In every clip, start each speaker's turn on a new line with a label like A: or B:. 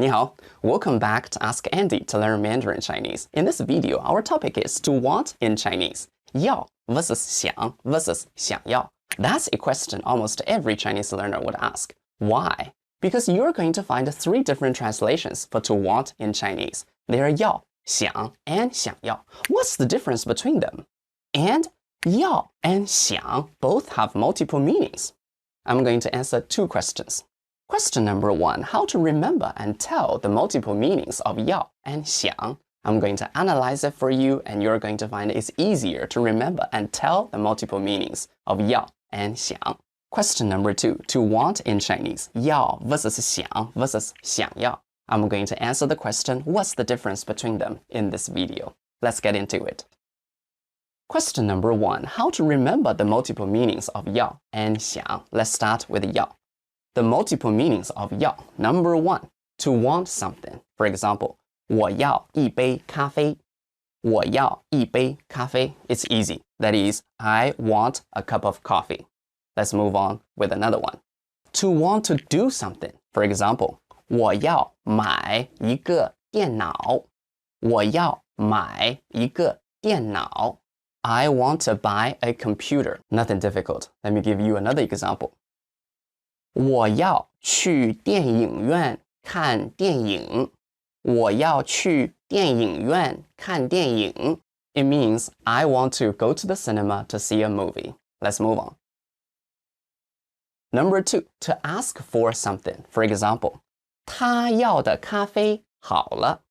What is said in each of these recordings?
A: 你好, welcome back to Ask Andy to learn Mandarin Chinese. In this video, our topic is to want in Chinese. 要 versus 想 versus 想要. That's a question almost every Chinese learner would ask. Why? Because you're going to find 3 different translations for to want in Chinese. They are 要, 想, and 想要. What's the difference between them? And 要 and 想 both have multiple meanings. I'm going to answer 2 questions. Question number 1, how to remember and tell the multiple meanings of 要 and 想. I'm going to analyze it for you, and you're going to find it's easier to remember and tell the multiple meanings of 要 and 想. Question number 2, to want in Chinese, 要 versus 想 versus 想要. I'm going to answer the question, what's the difference between them in this video. Let's get into it. Question number 1, how to remember the multiple meanings of 要 and 想. Let's start with 要. The multiple meanings of 要. Number 1, to want something. For example, 我要一杯咖啡. 我要一杯咖啡. It's easy. That is, I want a cup of coffee. Let's move on with another one. To want to do something. For example, 我要买一个电脑. 我要买一个电脑. I want to buy a computer. Nothing difficult. Let me give you another example. 我要去电影院看电影. 我要去电影院看电影. It means I want to go to the cinema to see a movie. Let's move on. Number 2, to ask for something. For example, 他要的咖啡好了.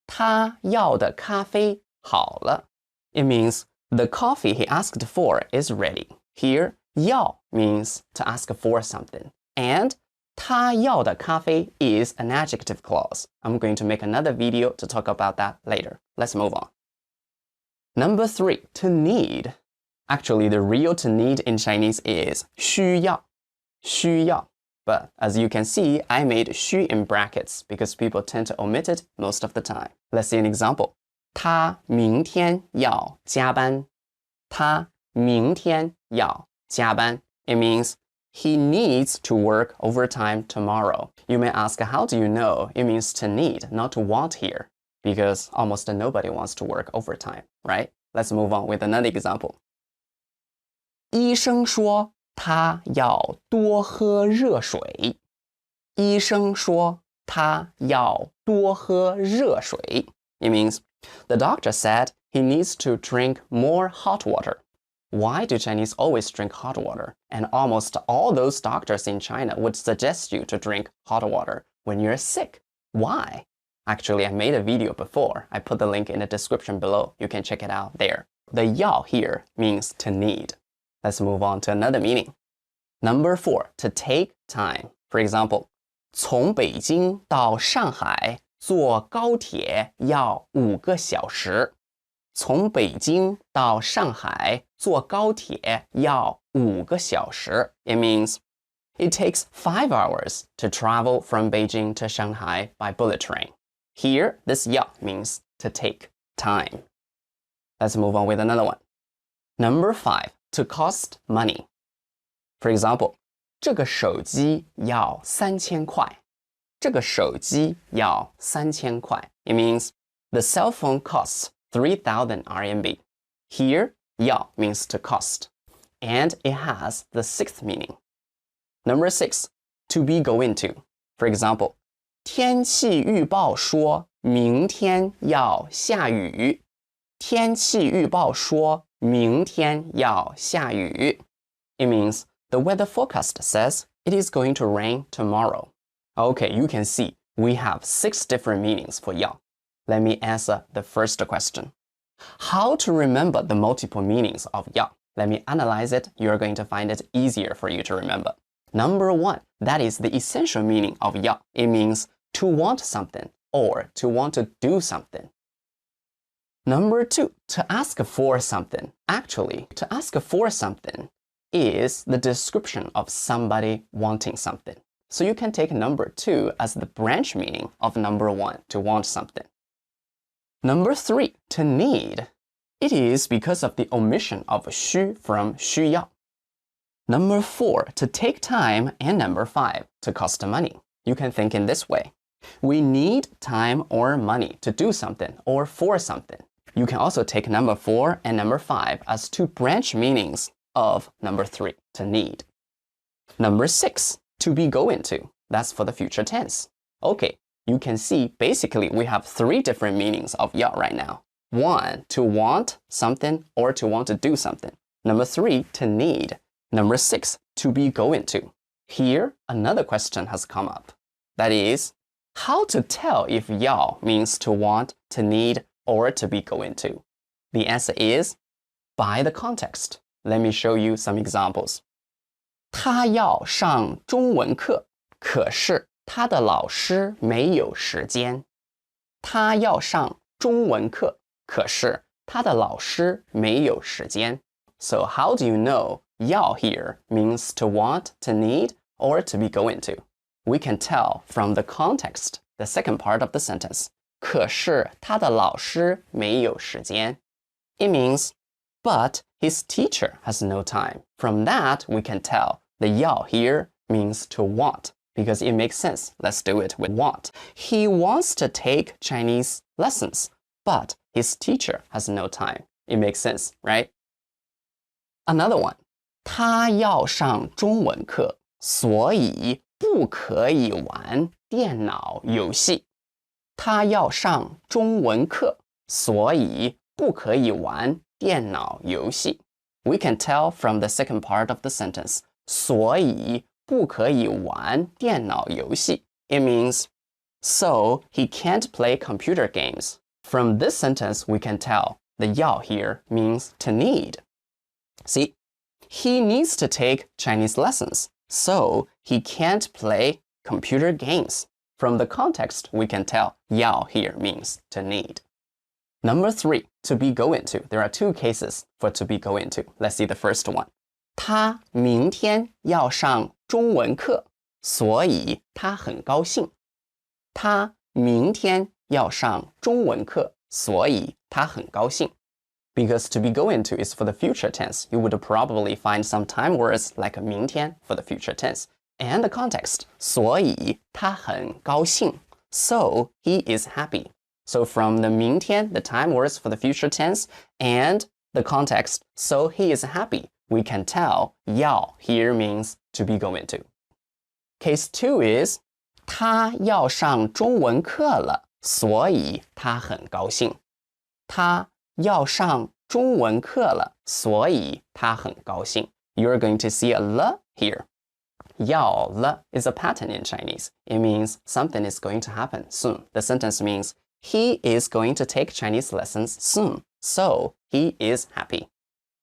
A: 他要的咖啡好了. It means the coffee he asked for is ready. Here, 要 means to ask for something. And 他要的咖啡 is an adjective clause. I'm going to make another video to talk about that later. Let's move on. Number 3, to need. Actually, the real to need in Chinese is 需要. 需要. But as you can see, I made 需 in brackets because people tend to omit it most of the time. Let's see an example. 他明天要加班. 他明天要加班. It means he needs to work overtime tomorrow. You may ask, how do you know? It means to need, not to want here, because almost nobody wants to work overtime, right? Let's move on with another example. 医生说他要多喝热水. 医生说他要多喝热水. It means the doctor said he needs to drink more hot water. Why do Chinese always drink hot water? And almost all those doctors in China would suggest you to drink hot water when you're sick. Why? Actually, I made a video before. I put the link in the description below. You can check it out there. The 要 here means to need. Let's move on to another meaning. Number 4, to take time. For example, 从北京到上海坐高铁要5个小时. 从北京到上海坐高铁要5个小时. It means it takes 5 hours to travel from Beijing to Shanghai by bullet train. Here, this 要 means to take time. Let's move on with another one. Number 5, to cost money. For example, 这个手机要3000块. 这个手机要3000块. It means the cell phone costs 3,000 RMB. Here, 要 means to cost. And it has the 6th meaning. Number 6, to be going to. For example, 天气预报说明天要下雨. 天气预报说明天要下雨. It means the weather forecast says it is going to rain tomorrow. Okay, you can see we have 6 different meanings for 要. Let me answer the first question. How to remember the multiple meanings of 要? Let me analyze it. You're going to find it easier for you to remember. Number 1, that is the essential meaning of 要. It means to want something or to want to do something. Number 2, to ask for something. Actually, to ask for something is the description of somebody wanting something. So you can take number 2 as the branch meaning of number 1, to want something. Number 3, to need. It is because of the omission of 虚 from 需要. Number 4, to take time, and number 5, to cost money. You can think in this way. We need time or money to do something or for something. You can also take number 4 and number 5 as two branch meanings of number 3, to need. Number 6, to be going to. That's for the future tense. Okay, you can see basically we have 3 different meanings of yao right now. 1, to want something or to want to do something. Number 3, to need. Number 6, to be going to. Here, another question has come up. That is, how to tell if yao means to want, to need, or to be going to? The answer is by the context. Let me show you some examples. 他要上中文课，可是他的老师没有时间。他要上中文课，可是他的老师没有时间。So how do you know yao here means to want, to need, or to be going to? We can tell from the context, the second part of the sentence. 可是他的老师没有时间。It means, but his teacher has no time. From that, we can tell the yao here means to want, because it makes sense. Let's do it with want. He wants to take Chinese lessons, but his teacher has no time. It makes sense, right? Another one. 他要上中文课，所以不可以玩电脑游戏。他要上中文课，所以不可以玩电脑游戏。We can tell from the second part of the sentence, 所以不可以玩电脑游戏. It means, so he can't play computer games. From this sentence, we can tell the yao here means to need. See, he needs to take Chinese lessons, so he can't play computer games. From the context, we can tell yao here means to need. Number 3, to be going to. There are 2 cases for to be going to. Let's see the first one. 他明天要上中文课，所以他很高兴。他明天要上中文课，所以他很高兴。Because to be going to is for the future tense, you would probably find some time words like 明天 for the future tense. And the context, 所以他很高兴. So he is happy. So from the 明天, the time words for the future tense, and the context, so he is happy, we can tell yao here means to be going to. Case 2 is 他要上中文课了，所以他很高兴。他要上中文课了，所以他很高兴。You're going to see a le here. 要了 is a pattern in Chinese. It means something is going to happen soon. The sentence means he is going to take Chinese lessons soon, so he is happy.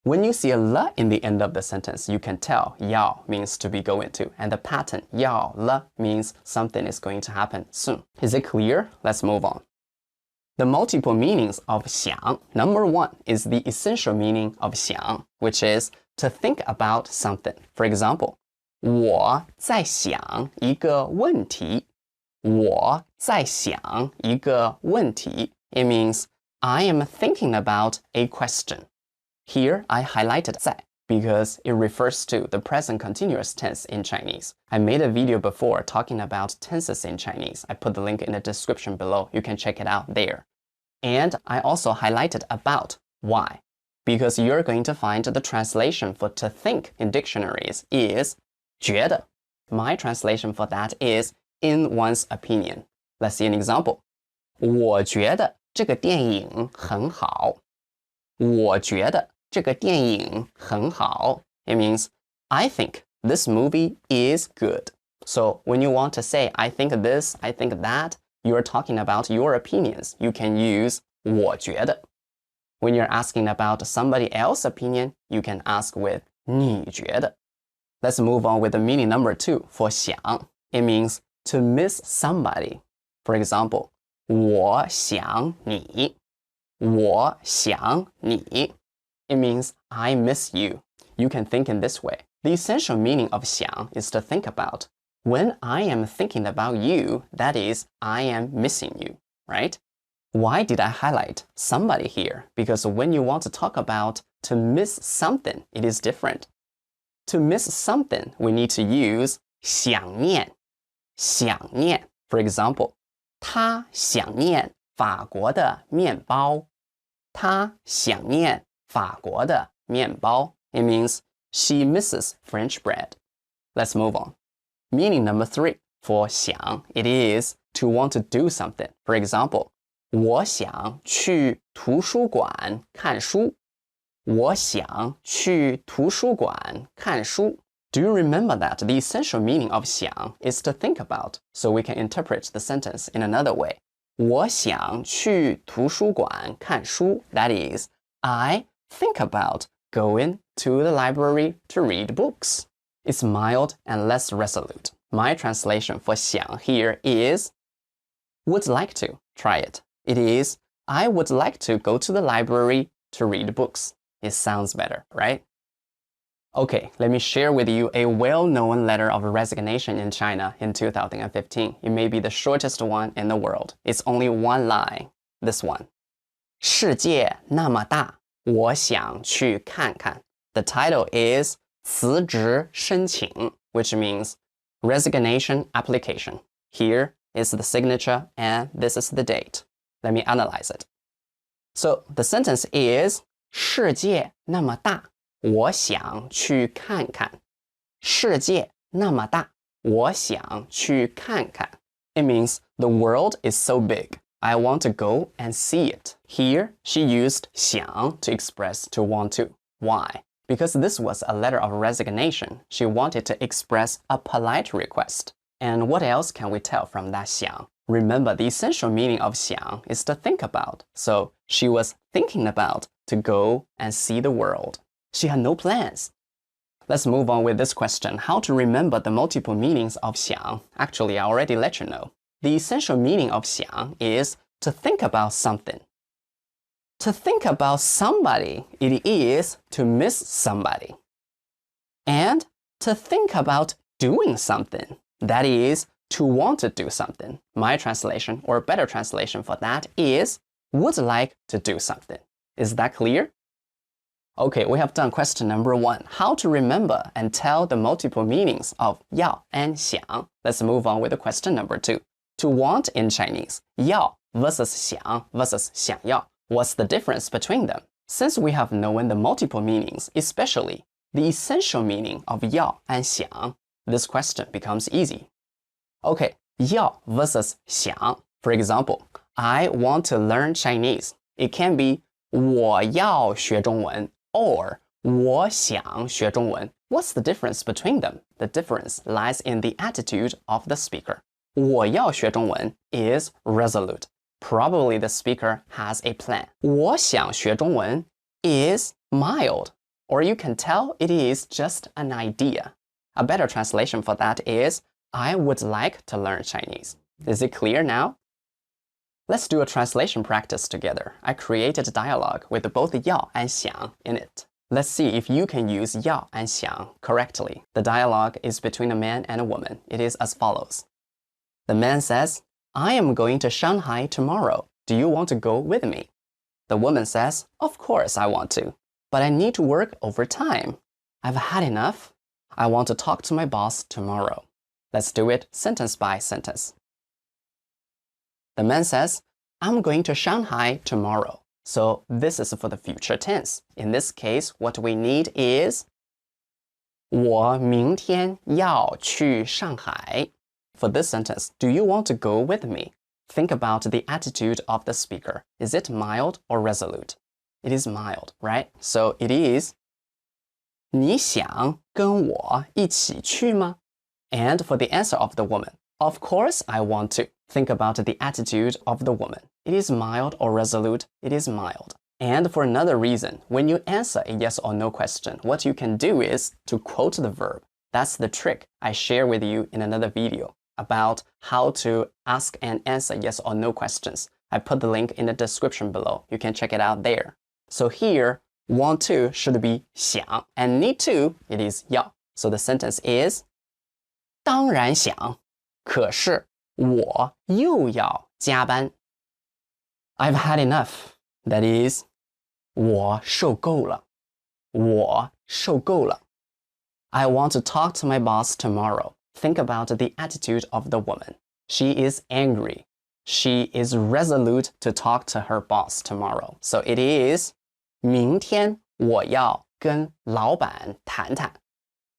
A: When you see a le in the end of the sentence, you can tell yao means to be going to, and the pattern yao le means something is going to happen soon. Is it clear? Let's move on. The multiple meanings of xiang. Number 1 is the essential meaning of xiang, which is to think about something. For example, 我在想一个问题。我在想一个问题. It means I am thinking about a question. Here I highlighted 在 because it refers to the present continuous tense in Chinese. I made a video before talking about tenses in Chinese. I put the link in the description below. You can check it out there. And I also highlighted about. Why? Because you're going to find the translation for to think in dictionaries is 觉得. My translation for that is in one's opinion. Let's see an example. 我觉得这个电影很好。我觉得这个电影很好. It means I think this movie is good. So when you want to say I think this, I think that, you're talking about your opinions. You can use 我觉得. When you're asking about somebody else's opinion, you can ask with 你觉得. Let's move on with the meaning number 2 for 想. It means to miss somebody. For example, 我想你。我想你. It means I miss you. You can think in this way. The essential meaning of 想 is to think about. When I am thinking about you, that is, I am missing you, right? Why did I highlight somebody here? Because when you want to talk about to miss something, it is different. To miss something, we need to use 想念. 想念. For example, 他想念法国的面包。他想念法国的面包。It means she misses French bread. Let's move on. Meaning number 3 for 想 it is to want to do something. For example, 我想去图书馆看书。我想去图书馆看书。Do you remember that the essential meaning of 想 is to think about, so we can interpret the sentence in another way. 我想去图书馆看书. That is, I think about going to the library to read books. It's mild and less resolute. My translation for 想 here is would like to. Try it. It is, I would like to go to the library to read books. It sounds better, right? Okay, let me share with you a well-known letter of resignation in China in 2015. It may be the shortest one in the world. It's only one line. This one. 世界那么大，我想去看看. The title is 辞职申请, which means resignation application. Here is the signature and this is the date. Let me analyze it. So the sentence is 世界那么大，我想去看看。世界那么大，我想去看看。It means the world is so big. I want to go and see it. Here, she used 想 to express to want to. Why? Because this was a letter of resignation. She wanted to express a polite request. And what else can we tell from that 想? Remember, the essential meaning of 想 is to think about. So she was thinking about to go and see the world. She had no plans. Let's move on with this question. How to remember the multiple meanings of 想? Actually, I already let you know. The essential meaning of 想 is to think about something. To think about somebody, it is to miss somebody. And to think about doing something, that is to want to do something. My translation, or better translation for that, is would like to do something. Is that clear? Okay, we have done question number 1. How to remember and tell the multiple meanings of 要 and 想. Let's move on with the question number 2. To want in Chinese, 要 versus 想 versus 想要. What's the difference between them? Since we have known the multiple meanings, especially the essential meaning of 要 and 想, this question becomes easy. Okay, 要 versus 想. For example, I want to learn Chinese. It can be 我要学中文 or 我想学中文. What's the difference between them? The difference lies in the attitude of the speaker. 我要学中文 is resolute. Probably the speaker has a plan. 我想学中文 is mild, or you can tell it is just an idea. A better translation for that is I would like to learn Chinese. Is it clear now? Let's do a translation practice together. I created a dialogue with both 要 and 想 in it. Let's see if you can use 要 and 想 correctly. The dialogue is between a man and a woman. It is as follows. The man says, I am going to Shanghai tomorrow. Do you want to go with me? The woman says, of course I want to, but I need to work overtime. I've had enough. I want to talk to my boss tomorrow. Let's do it sentence by sentence. The man says, I'm going to Shanghai tomorrow. So this is for the future tense. In this case, what we need is 我明天要去上海. For this sentence, do you want to go with me? Think about the attitude of the speaker. Is it mild or resolute? It is mild, right? So it is 你想跟我一起去吗? And for the answer of the woman, of course I want to. Think about the attitude of the woman. It is mild or resolute. It is mild. And for another reason, when you answer a yes or no question, what you can do is to quote the verb. That's the trick I share with you in another video about how to ask and answer yes or no questions. I put the link in the description below. You can check it out there. So here, want to should be 想, and need to, it is 要. So the sentence is 当然想，可是我又要加班。I've had enough. That is, 我受够了。我受够了。I want to talk to my boss tomorrow. Think about the attitude of the woman. She is angry. she is resolute to talk to her boss tomorrow. So it is 明天我要跟老板谈谈。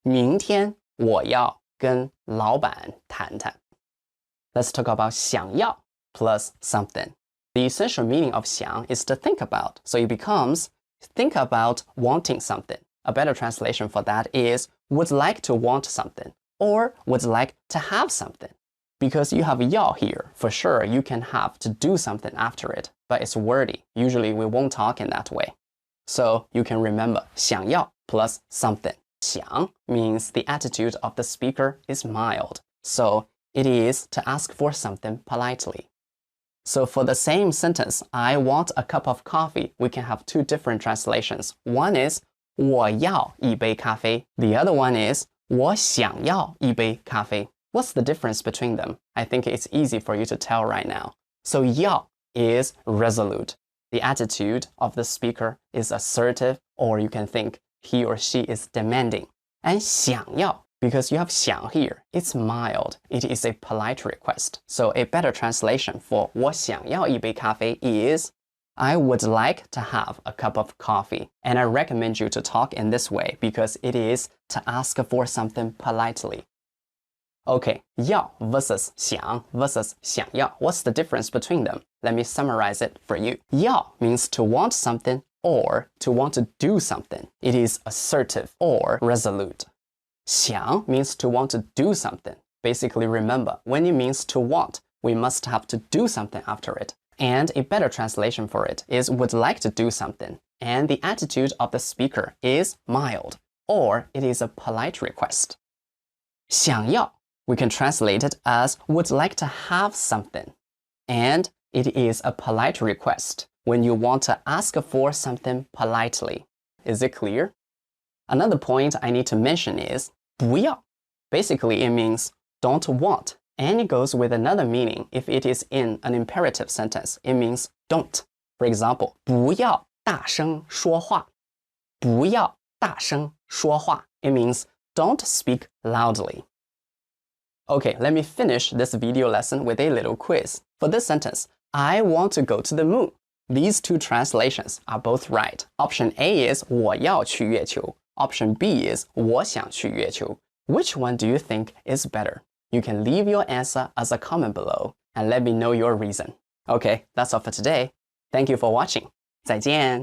A: 明天我要跟老板谈谈。Let's talk about 想要 plus something. The essential meaning of 想 is to think about. So it becomes think about wanting something. A better translation for that is would like to want something or would like to have something. Because you have 要 here, for sure you can have to do something after it, but it's wordy. Usually we won't talk in that way. So you can remember 想要 plus something. 想 means the attitude of the speaker is mild. So it is to ask for something politely. So for the same sentence, I want a cup of coffee, we can have two different translations. One is 我要一杯咖啡. The other one is 我想要一杯咖啡. What's the difference between them? I think it's easy for you to tell right now. So 要 is resolute. The attitude of the speaker is assertive, or you can think he or she is demanding. And 想要, because you have 想 here, it's mild. It is a polite request. So a better translation for 我想要一杯咖啡 is I would like to have a cup of coffee. And I recommend you to talk in this way because it is to ask for something politely. Okay, 要 versus 想 versus 想要. What's the difference between them? Let me summarize it for you. 要 means to want something or to want to do something. It is assertive or resolute. 想 means to want to do something. Basically, remember, when it means to want, we must have to do something after it. And a better translation for it is would like to do something. And the attitude of the speaker is mild, or it is a polite request. 想要, we can translate it as would like to have something. And it is a polite request when you want to ask for something politely. Is it clear? Another point I need to mention is 不要. Basically, it means don't want. And it goes with another meaning if it is in an imperative sentence. It means don't. For example, 不要大声说话. 不要大声说话. It means don't speak loudly. Okay, let me finish this video lesson with a little quiz. For this sentence, I want to go to the moon. These two translations are both right. Option A is 我要去月球. Option B is 我想去月球. Which one do you think is better? You can leave your answer as a comment below and let me know your reason. Okay, that's all for today. Thank you for watching. 再见.